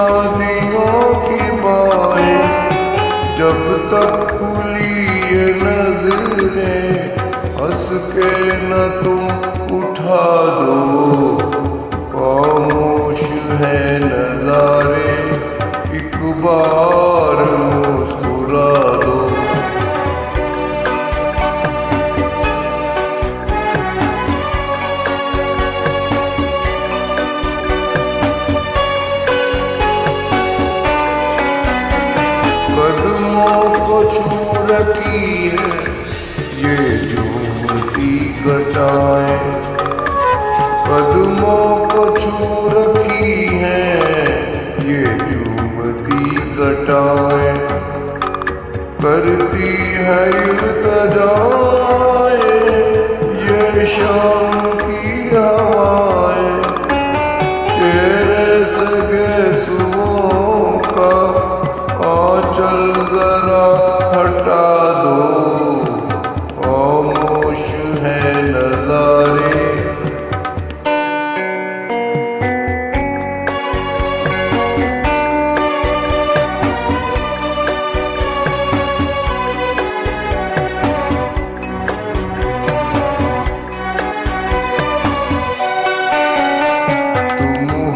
शादियों की बाएं, जब तक खुली ये नजरें, हंस के न तुम उठा दो। खामोश है नजारे, एक बार मुस्कुरा दो। कदमों को छू रखी है ये झूमती घटाएं, कदमों को छू रखी है ये झूमती घटाएं। करती है इल्तिजाएं ये शाम की हवाएं, तेरे सगे सुओं का आंचल जरा हटा दो। खामोश है नजारे,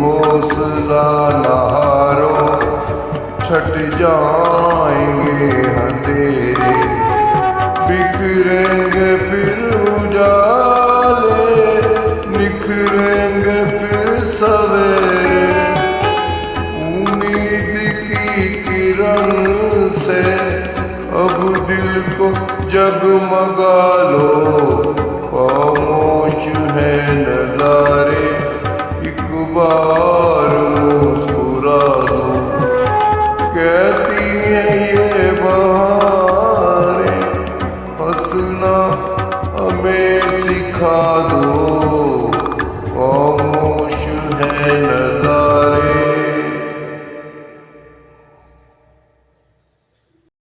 हौसला न हारो, छट जाएंगे अंधेरे, बिखरेंगे फिर उजाले, निखरेंगे फिर सवेरे। उम्मीद की किरण से अब दिल को जगमगा लो। खामोश है नजारे, एक बार मुस्कुरा दो। कहती है ये बहारें, हंसना हमें सिखा दो।